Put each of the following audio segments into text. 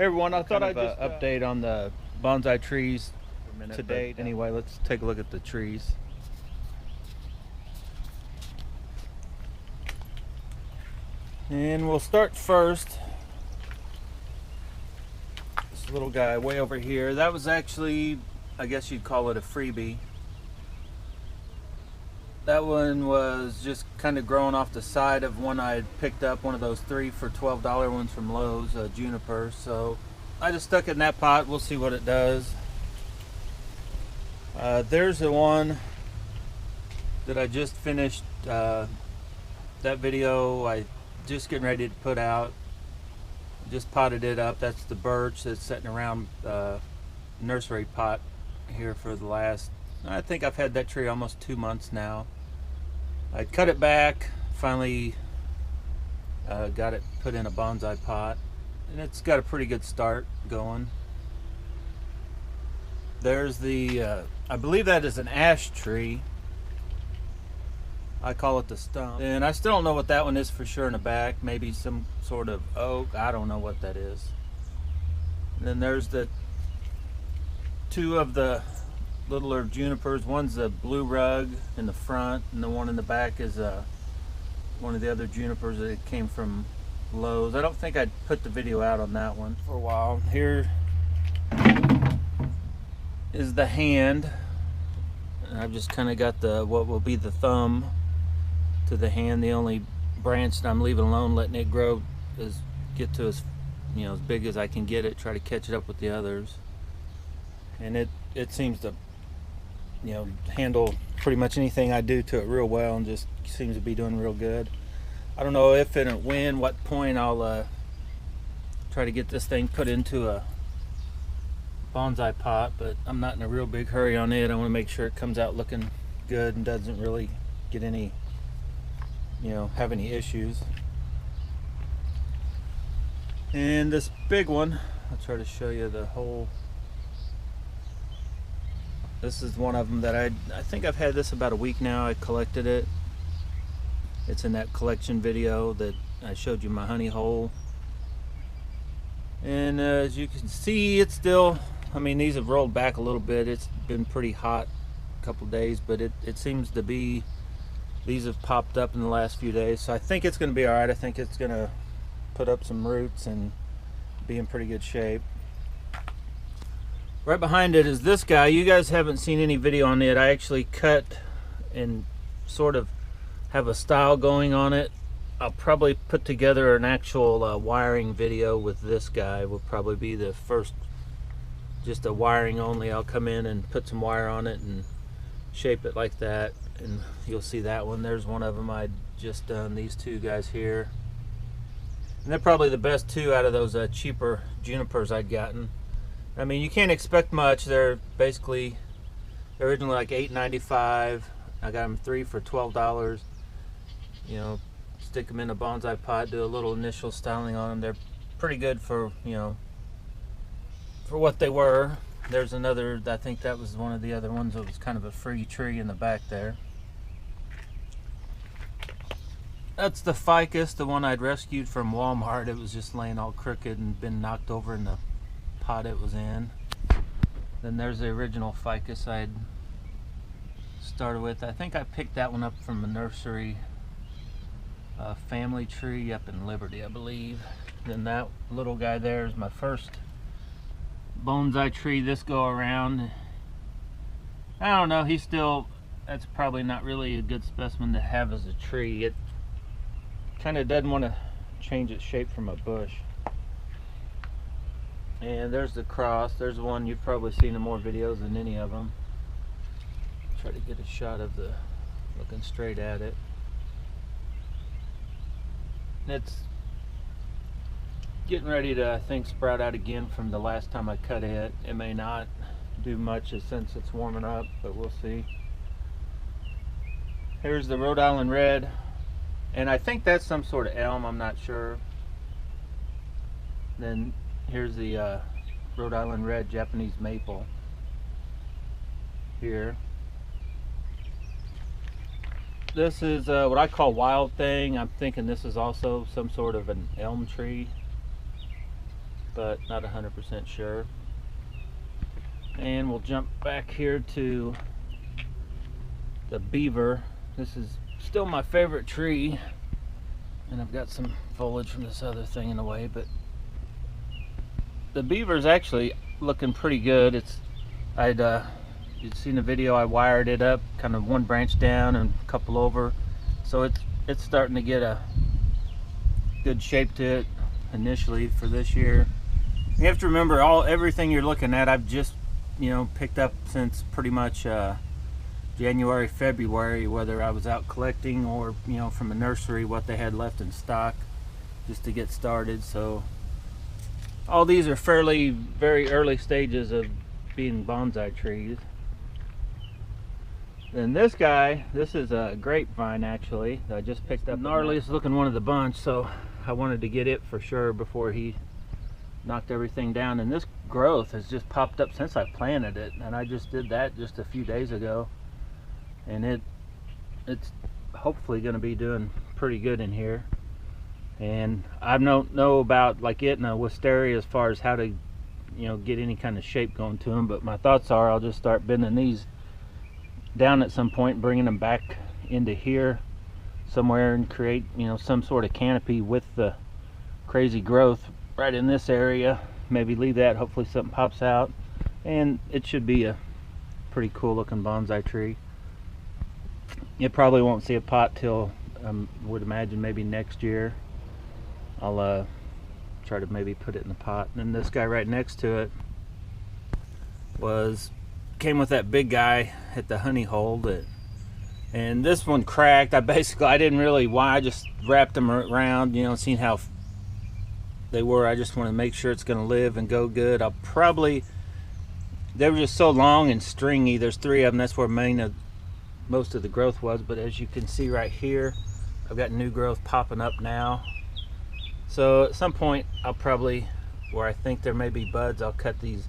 Hey everyone, I thought Kind I'd of just a update on the bonsai trees for a minute, to date. Anyway, let's take a look at the trees. And we'll start first. This little guy way over here. That was actually, I guess you'd call it a freebie. That one was just kind of growing off the side of one I had picked up, one of those 3 for $12 ones from Lowe's, juniper. So I just stuck it in that pot. We'll see what it does. There's the one that I just finished that video. I just getting ready to put out. Just potted it up. That's the birch that's sitting around nursery pot here for the last, I think I've had that tree almost 2 months now. I cut it back, finally got it put in a bonsai pot, and it's got a pretty good start going. There's the, I believe that is an ash tree. I call it the stump. And I still don't know what that one is for sure in the back. Maybe some sort of oak. I don't know what that is. And then there's the 2 of the littler junipers. One's a blue rug in the front, and the one in the back is one of the other junipers that came from Lowe's. I don't think I'd put the video out on that one for a while. Here is the hand. And I've just kind of got the what will be the thumb to the hand. The only branch that I'm leaving alone, letting it grow, is get to as as big as I can get it. Try to catch it up with the others, and it seems to handle pretty much anything I do to it real well, and just seems to be doing real good. I don't know if and when, what point I'll try to get this thing put into a bonsai pot, but I'm not in a real big hurry on it. I want to make sure it comes out looking good and doesn't really get any, have any issues. And this big one, I'll try to show you the whole. This is one of them that I think I've had this about a week now. I collected it. It's in that collection video that I showed you, my honey hole. And as you can see, it's still, these have rolled back a little bit. It's been pretty hot a couple days, but it seems to be, these have popped up in the last few days. So I think it's going to be all right. I think it's going to put up some roots and be in pretty good shape. Right behind it is this guy. You guys haven't seen any video on it. I actually cut and sort of have a style going on it. I'll probably put together an actual wiring video with this guy. Will probably be the first, just a wiring only. I'll come in and put some wire on it and shape it like that, and you'll see that one. There's one of them I'd just done. These 2 guys here, and they're probably the best 2 out of those cheaper junipers I'd gotten. You can't expect much. They're basically originally like $8.95. I got them 3 for $12. Stick them in a bonsai pot, do a little initial styling on them. They're pretty good for for what they were. There's another, I think that was one of the other ones that was kind of a free tree in the back there. That's the ficus, the one I'd rescued from Walmart. It was just laying all crooked and been knocked over in the pot it was in. Then there's the original ficus I'd started with. I think I picked that one up from a nursery, family tree up in Liberty, I believe. Then that little guy there is my first bonsai tree this go around. I don't know, he's still, that's probably not really a good specimen to have as a tree. It kind of doesn't want to change its shape from a bush. And there's the cross. There's one you've probably seen in more videos than any of them. Try to get a shot of the looking straight at it. It's getting ready to, I think, sprout out again from the last time I cut it. It may not do much since it's warming up, but we'll see. Here's the Rhode Island Red, and I think that's some sort of elm. I'm not sure. Then here's the Rhode Island Red Japanese maple here. This is what I call wild thing. I'm thinking this is also some sort of an elm tree. but not 100% sure. And we'll jump back here to the beaver. This is still my favorite tree, and I've got some foliage from this other thing in the way, but the beaver is actually looking pretty good. You'd seen the video, I wired it up, kind of one branch down and a couple over, so it's starting to get a good shape to it initially for this year. You have to remember, everything you're looking at, I've just picked up since pretty much January, February, whether I was out collecting or from a nursery, what they had left in stock just to get started. So all these are very early stages of being bonsai trees. Then this is a grapevine actually that I just picked up. Gnarliest looking one of the bunch, so I wanted to get it for sure before he knocked everything down. And this growth has just popped up since I planted it, and I just did that just a few days ago, and it's hopefully going to be doing pretty good in here. And I don't know about like it and a wisteria as far as how to get any kind of shape going to them, but my thoughts are I'll just start bending these down at some point, bringing them back into here somewhere and create some sort of canopy with the crazy growth right in this area. Maybe leave that, hopefully something pops out, and it should be a pretty cool looking bonsai tree. You probably won't see a pot till would imagine maybe next year. I'll try to maybe put it in the pot. And then this guy right next to it came with that big guy at the honey hole, and this one cracked. I didn't really I just wrapped them around, seeing how they were. I just want to make sure it's going to live and go good. They were just so long and stringy. There's 3 of them. That's where most of the growth was, but as you can see right here, I've got new growth popping up now. So at some point I'll probably, where I think there may be buds, I'll cut these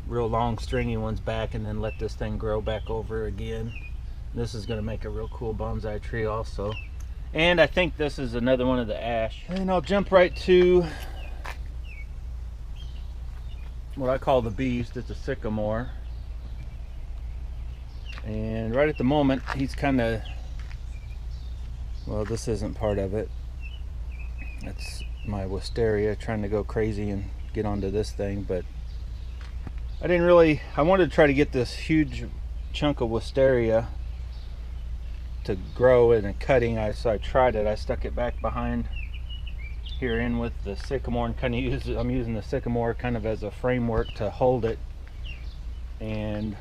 real long stringy ones back and then let this thing grow back over again. This is going to make a real cool bonsai tree also. And I think this is another one of the ash. And I'll jump right to what I call the beast. It's a sycamore. And right at the moment he's kind of, well, this isn't part of it. That's my wisteria trying to go crazy and get onto this thing, but I wanted to try to get this huge chunk of wisteria to grow in a cutting. So I tried it. I stuck it back behind here in with the sycamore and kind of I'm using the sycamore kind of as a framework to hold it. And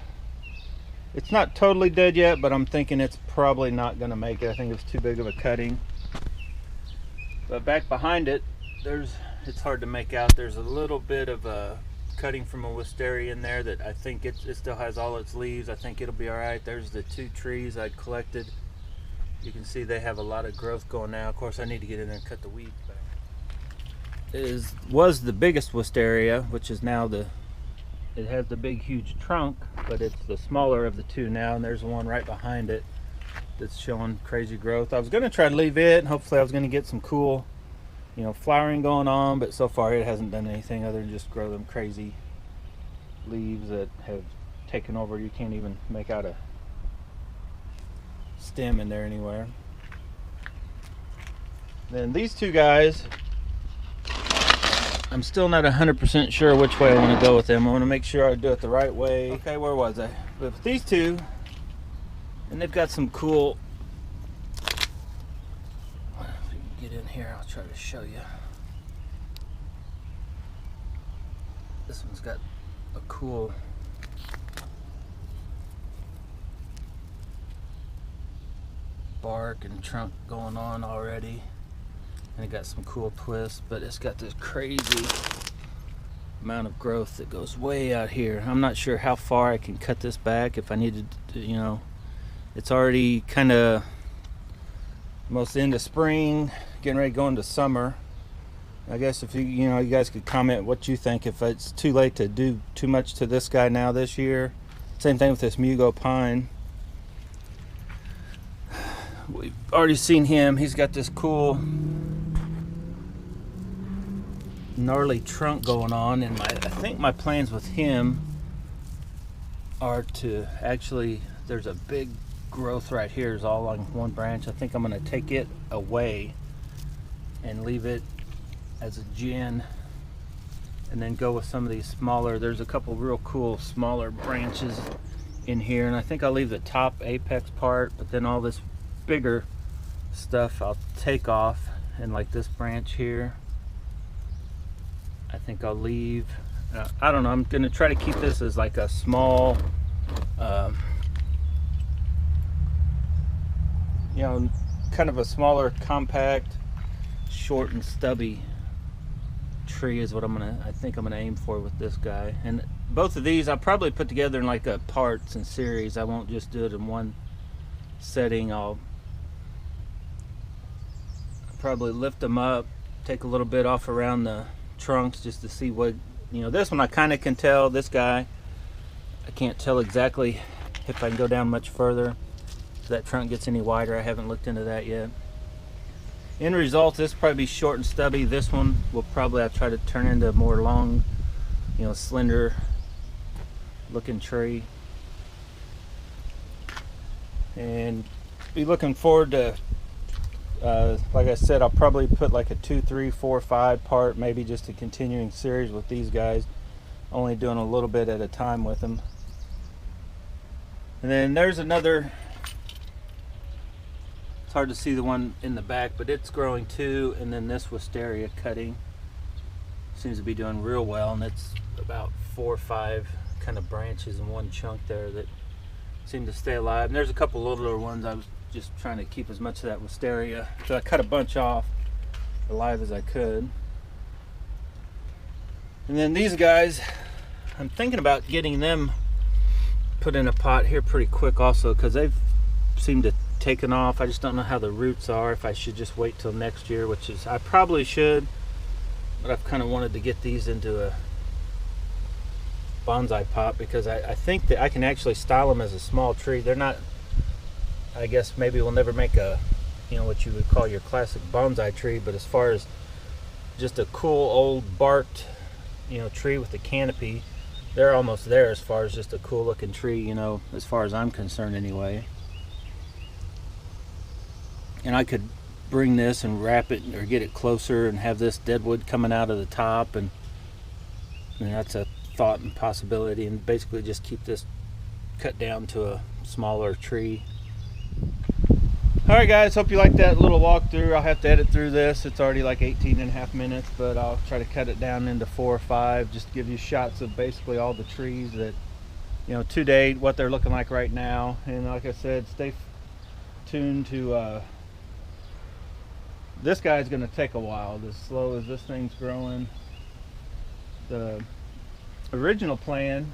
it's not totally dead yet, but I'm thinking it's probably not going to make it. I think it's too big of a cutting. But back behind it, it's hard to make out. There's a little bit of a cutting from a wisteria in there that I think it still has all its leaves. I think it'll be all right. There's the 2 trees I collected. You can see they have a lot of growth going now. Of course, I need to get in there and cut the weeds back. Was the biggest wisteria, which is now it has the big huge trunk, but it's the smaller of the 2 now, and there's one right behind it that's showing crazy growth. I was going to try to leave it, and hopefully I was going to get some cool flowering going on, but so far it hasn't done anything other than just grow them crazy leaves that have taken over. You can't even make out a stem in there anywhere. Then these 2 guys, I'm still not 100% sure which way I want to go with them. I want to make sure I do it the right way. Okay, where was I? But with these 2, and they've got some cool, if you can get in here, I'll try to show you. This one's got a cool bark and trunk going on already, and it got some cool twists, but it's got this crazy amount of growth that goes way out here. I'm not sure how far I can cut this back if I needed to, it's already kind of most into spring, getting ready to go into summer. I guess if you guys could comment what you think, if it's too late to do too much to this guy now this year. Same thing with this Mugo pine. We've already seen him. He's got this cool gnarly trunk going on, and I think my plans with him are to actually, there's a big growth right here, is all on one branch. I think I'm going to take it away and leave it as a gin, and then go with some of these smaller, there's a couple real cool smaller branches in here, and I think I'll leave the top apex part, but then all this bigger stuff I'll take off, and like this branch here I think I'll leave. I don't know, I'm gonna try to keep this as like a small you know, kind of a smaller, compact, short and stubby tree is what I think I'm gonna aim for with this guy. And both of these I'll probably put together in like a parts and series. I won't just do it in one setting. I'll probably lift them up, take a little bit off around the trunks just to see what, you know, this one I kind of can tell. This guy I can't tell exactly if I can go down much further, if that trunk gets any wider. I haven't looked into that yet. End result, this will probably be short and stubby. This one will probably, I'll try to turn into a more long, you know, slender looking tree. And be looking forward to, like I said, I'll probably put like a 2, 3, 4, 5 part, maybe just a continuing series with these guys, only doing a little bit at a time with them. And then there's another, it's hard to see the one in the back, but it's growing too. And then this wisteria cutting seems to be doing real well, and it's about 4 or 5 kind of branches in one chunk there that seem to stay alive. And there's a couple littler ones. I was just trying to keep as much of that wisteria, so I cut a bunch off alive as I could. And then these guys, I'm thinking about getting them put in a pot here pretty quick also, because they've seemed to taken off. I just don't know how the roots are, if I should just wait till next year, which is, I probably should, but I've kind of wanted to get these into a bonsai pot, because I think that I can actually style them as a small tree. They're not, I guess maybe we'll never make a, you know, what you would call your classic bonsai tree, but as far as just a cool old barked, you know, tree with a canopy, they're almost there as far as just a cool looking tree, you know, as far as I'm concerned anyway. And I could bring this and wrap it or get it closer and have this deadwood coming out of the top, and that's a thought and possibility, and basically just keep this cut down to a smaller tree. Alright guys, hope you liked that little walkthrough. I'll have to edit through this. It's already like 18.5 minutes, but I'll try to cut it down into 4 or 5, just to give you shots of basically all the trees that, you know, to date, what they're looking like right now. And like I said, stay tuned to this guy's going to take a while, as slow as this thing's growing. The original plan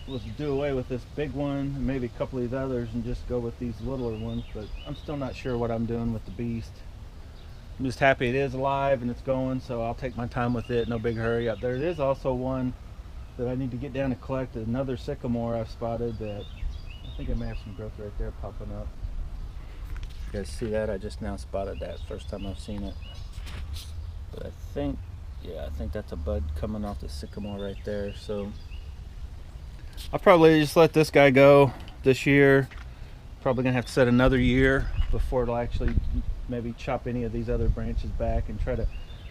was to do away with this big one and maybe a couple of these others and just go with these littler ones, but I'm still not sure what I'm doing with the beast. I'm just happy it is alive and it's going, so I'll take my time with it, no big hurry up. There is also one that I need to get down and collect, another sycamore I've spotted that I think I may have some growth right there popping up. You guys see that? I just now spotted that, first time I've seen it. But I think, yeah, I think that's a bud coming off the sycamore right there. So I'll probably just let this guy go this year. Probably gonna have to set another year before it'll actually maybe chop any of these other branches back and try to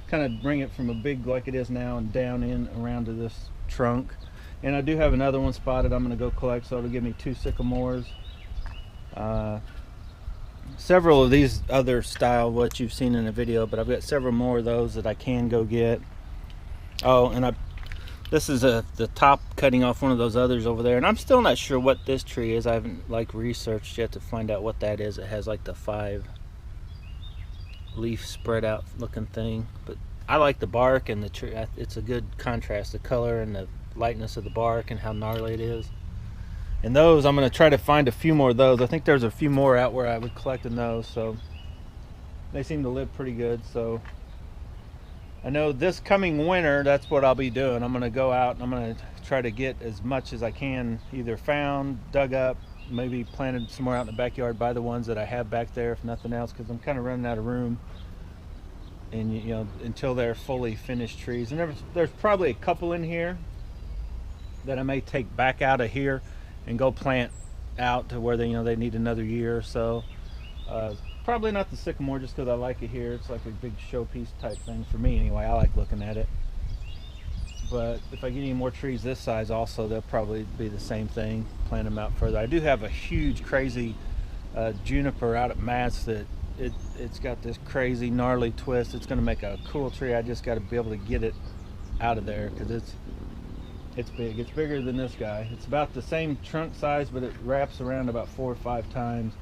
kind of bring it from a big like it is now and down in around to this trunk. And I do have another one spotted I'm gonna go collect, so it'll give me 2 sycamores. Several of these other style what you've seen in the video, but I've got several more of those that I can go get. Oh, and this is the top cutting off one of those others over there, and I'm still not sure what this tree is. I haven't like researched yet to find out what that is. It has like the 5 leaf spread out looking thing, but I like the bark and the tree. It's a good contrast, the color and the lightness of the bark and how gnarly it is. And those, I'm going to try to find a few more of those. I think there's a few more out where I would collect in those, so they seem to live pretty good. So I know this coming winter, that's what I'll be doing. I'm going to go out and I'm going to try to get as much as I can either found, dug up, maybe planted somewhere out in the backyard by the ones that I have back there, if nothing else, because I'm kind of running out of room. and you know, until they're fully finished trees. And there's probably a couple in here that I may take back out of here and go plant out to where they, you know, they need another year or so. Probably not the sycamore, just because I like it here. It's like a big showpiece type thing for me anyway. I like looking at it. But if I get any more trees this size also, they'll probably be the same thing. Plant them out further. I do have a huge crazy juniper out at Matt's that it's got this crazy gnarly twist. It's going to make a cool tree. I just got to be able to get it out of there because it's big. It's bigger than this guy. It's about the same trunk size, but it wraps around about 4 or 5 times,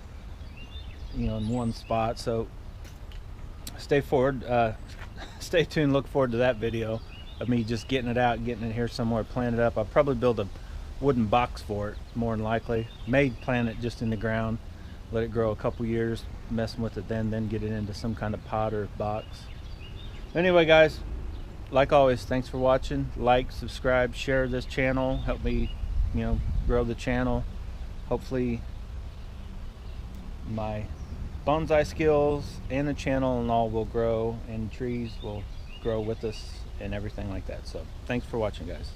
you know, in one spot. So stay tuned, look forward to that video of me just getting it out, getting it here somewhere, plant it up. I'll probably build a wooden box for it, more than likely. May plant it just in the ground, let it grow a couple years, messing with it then get it into some kind of pot or box. Anyway guys, like always, thanks for watching. Like, subscribe, share this channel, help me, you know, grow the channel. Hopefully my bonsai skills and the channel and all will grow, and trees will grow with us and everything like that. So thanks for watching guys.